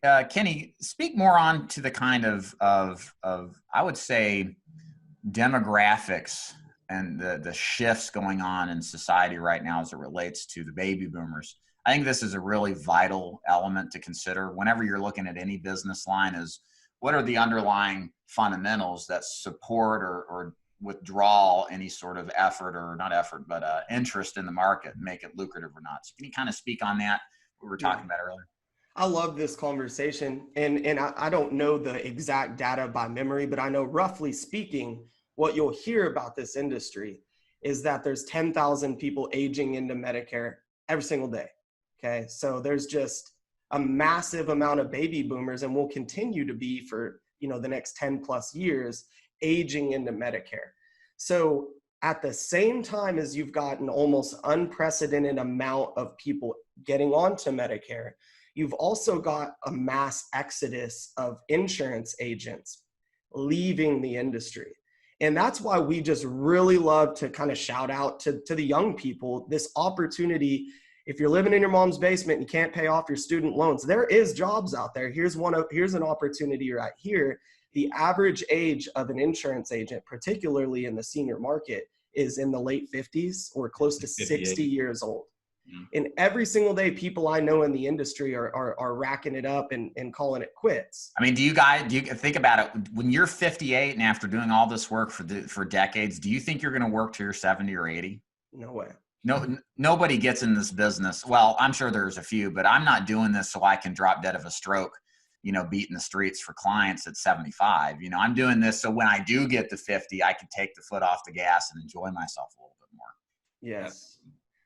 Kenny, speak more on to the kind of I would say demographics and the shifts going on in society right now as it relates to the baby boomers. I think this is a really vital element to consider whenever you're looking at any business line is what are the underlying fundamentals that support or withdraw any sort of effort or not effort, but interest in the market and make it lucrative or not. So can you kind of speak on that? We were Yeah. talking about earlier. I love this conversation. And I don't know the exact data by memory, but I know roughly speaking, what you'll hear about this industry is that there's 10,000 people aging into Medicare every single day. Okay. So there's just a massive amount of baby boomers, and will continue to be for, the next 10 plus years aging into Medicare. So at the same time as you've got an almost unprecedented amount of people getting onto Medicare, you've also got a mass exodus of insurance agents leaving the industry. And that's why we just really love to kind of shout out to the young people this opportunity. If you're living in your mom's basement and you can't pay off your student loans, there is jobs out there. Here's an opportunity right here. The average age of an insurance agent, particularly in the senior market, is in the late 50s or close to 60 years old. And every single day, people I know in the industry are racking it up and calling it quits. I mean, do you think about it when you're 58 and after doing all this work for decades, do you think you're going to work till you're 70 or 80? No way. No, nobody gets in this business. Well, I'm sure there's a few, but I'm not doing this so I can drop dead of a stroke, beating the streets for clients at 75. I'm doing this so when I do get to 50, I can take the foot off the gas and enjoy myself a little bit more. Yes.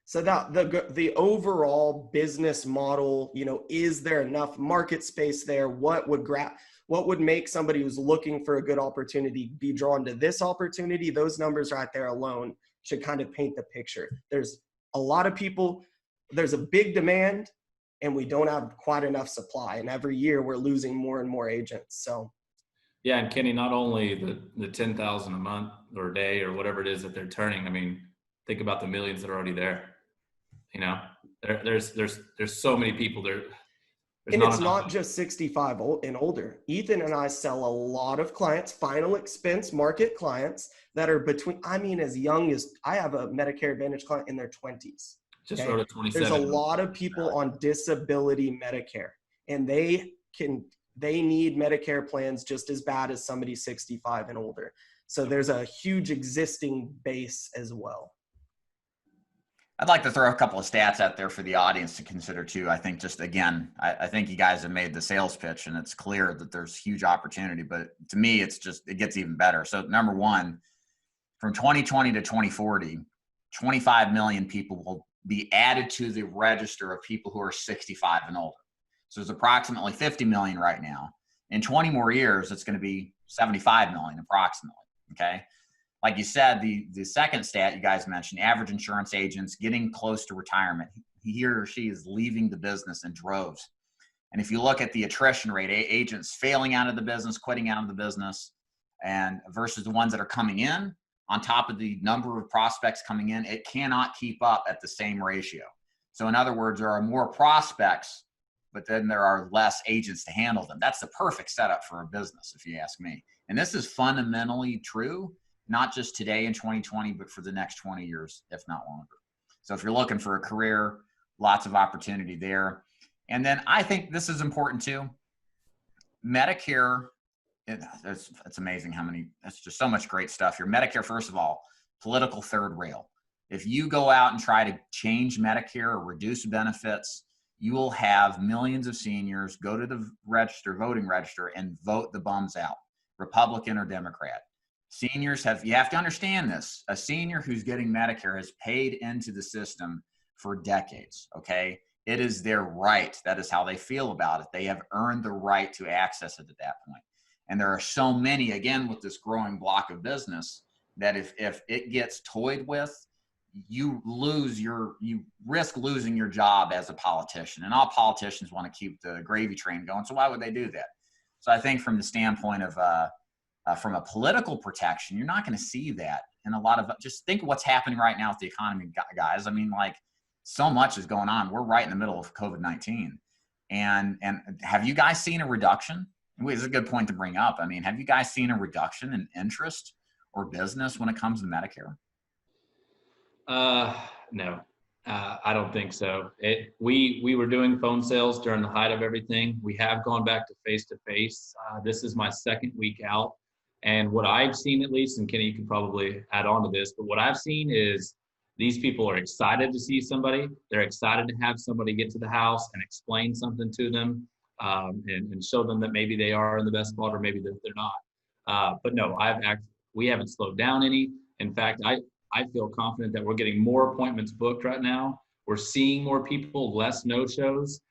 So that the overall business model, is there enough market space there? What would make somebody who's looking for a good opportunity be drawn to this opportunity? Those numbers right there alone should kind of paint the picture. There's a lot of people, there's a big demand, and we don't have quite enough supply. And every year we're losing more and more agents. So. Yeah. And Kenny, not only the 10,000 a month or a day or whatever it is that they're turning, I mean, think about the millions that are already there. There's so many people there. And it's not just 65 and older. Ethan and I sell a lot of clients, final expense market clients that are as young as, I have a Medicare Advantage client in their 20s. Just wrote a 27. There's a lot of people on disability Medicare, and they need Medicare plans just as bad as somebody 65 and older. So there's a huge existing base as well. I'd like to throw a couple of stats out there for the audience to consider too. I think I think you guys have made the sales pitch and it's clear that there's huge opportunity, but to me, it gets even better. So number one, from 2020 to 2040, 25 million people will be added to the register of people who are 65 and older. So there's approximately 50 million right now. In 20 more years, it's going to be 75 million approximately. Okay. Like you said, the second stat you guys mentioned, average insurance agents getting close to retirement. He or she is leaving the business in droves. And if you look at the attrition rate, agents failing out of the business, quitting out of the business, and versus the ones that are coming in, on top of the number of prospects coming in, it cannot keep up at the same ratio. So in other words, there are more prospects, but then there are less agents to handle them. That's the perfect setup for a business, if you ask me. And this is fundamentally true, not just today in 2020, but for the next 20 years, if not longer. So if you're looking for a career, lots of opportunity there. And then I think this is important too. Medicare, it's amazing how many, it's just so much great stuff here. Medicare, first of all, political third rail. If you go out and try to change Medicare or reduce benefits, you will have millions of seniors go to the voting register and vote the bums out, Republican or Democrat. Seniors you have to understand this. A senior who's getting Medicare has paid into the system for decades, okay? It is their right. That is how they feel about it. They have earned the right to access it at that point. And there are so many, again, with this growing block of business, that if it gets toyed with, you risk losing your job as a politician. And all politicians want to keep the gravy train going. So why would they do that? So I think from the standpoint of from a political protection, you're not going to see that. And a lot of, just think of what's happening right now with the economy, guys. I mean, like, so much is going on. We're right in the middle of COVID-19. And have you guys seen a reduction? This is a good point to bring up. I mean, have you guys seen a reduction in interest or business when it comes to Medicare? No, I don't think so. We were doing phone sales during the height of everything. We have gone back to face-to-face. This is my second week out. And what I've seen, at least, and Kenny, you can probably add on to this, but what I've seen is these people are excited to see somebody. They're excited to have somebody get to the house and explain something to them, and show them that maybe they are in the best spot or maybe that they're not. But no, we haven't slowed down any. In fact, I feel confident that we're getting more appointments booked right now. We're seeing more people, less no-shows.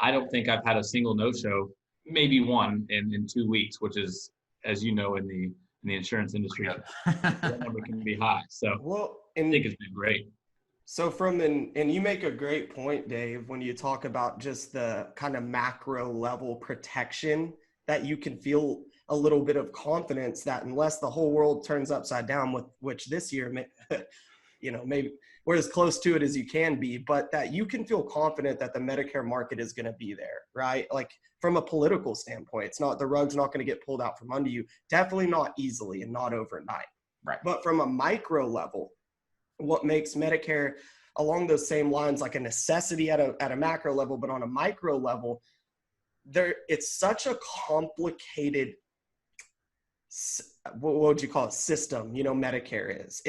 I don't think I've had a single no-show, maybe one in 2 weeks, which is, as you know, in the insurance industry, that number can be high. So Well, I think it's been great. So and you make a great point, Dave, when you talk about just the kind of macro level protection that you can feel a little bit of confidence that unless the whole world turns upside down, with which this year, maybe we're as close to it as you can be, but that you can feel confident that the Medicare market is going to be there, right? Like from a political standpoint, the rug's not going to get pulled out from under you. Definitely not easily and not overnight. Right. But from a micro level, what makes Medicare along those same lines like a necessity at a macro level, but on a micro level, it's such a complicated, what would you call it, system, Medicare is.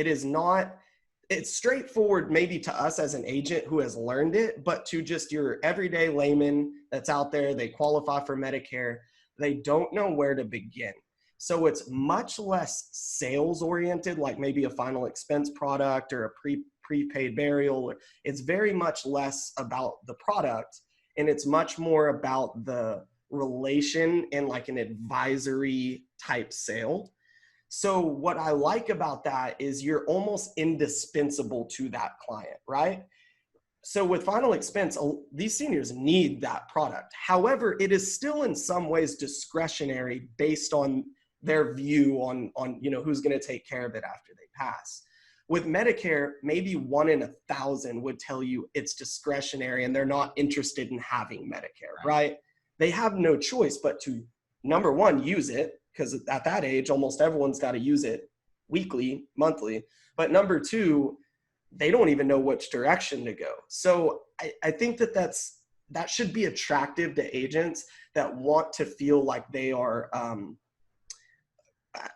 It's straightforward maybe to us as an agent who has learned it, but to just your everyday layman that's out there, they qualify for Medicare, they don't know where to begin. So it's much less sales oriented, like maybe a final expense product or a prepaid burial. It's very much less about the product, and it's much more about the relation and like an advisory type sale. So what I like about that is you're almost indispensable to that client, right? So with final expense, these seniors need that product. However, it is still in some ways discretionary based on their view on who's going to take care of it after they pass. With Medicare, maybe 1 in 1,000 would tell you it's discretionary and they're not interested in having Medicare, right? They have no choice but to, number one, use it, because at that age, almost everyone's got to use it weekly, monthly. But number two, they don't even know which direction to go. So I think that should be attractive to agents that want to feel like they are,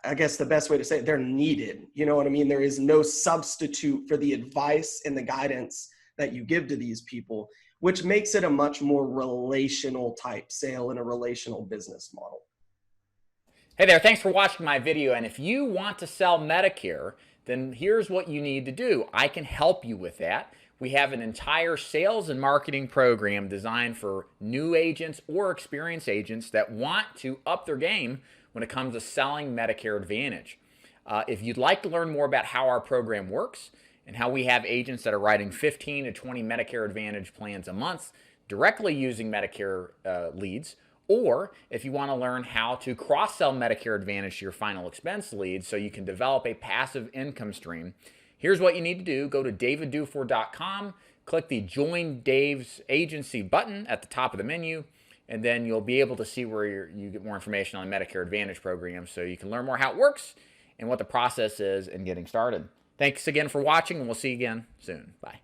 I guess the best way to say it, they're needed. You know what I mean? There is no substitute for the advice and the guidance that you give to these people, which makes it a much more relational type sale and a relational business model. Hey there, thanks for watching my video. And if you want to sell Medicare, then here's what you need to do. I can help you with that. We have an entire sales and marketing program designed for new agents or experienced agents that want to up their game when it comes to selling Medicare Advantage. If you'd like to learn more about how our program works and how we have agents that are writing 15 to 20 Medicare Advantage plans a month directly using Medicare leads, or if you want to learn how to cross-sell Medicare Advantage to your final expense leads so you can develop a passive income stream, here's what you need to do. Go to daviddufour.com, click the Join Dave's Agency button at the top of the menu, and then you'll be able to see where you get more information on the Medicare Advantage program so you can learn more how it works and what the process is in getting started. Thanks again for watching, and we'll see you again soon. Bye.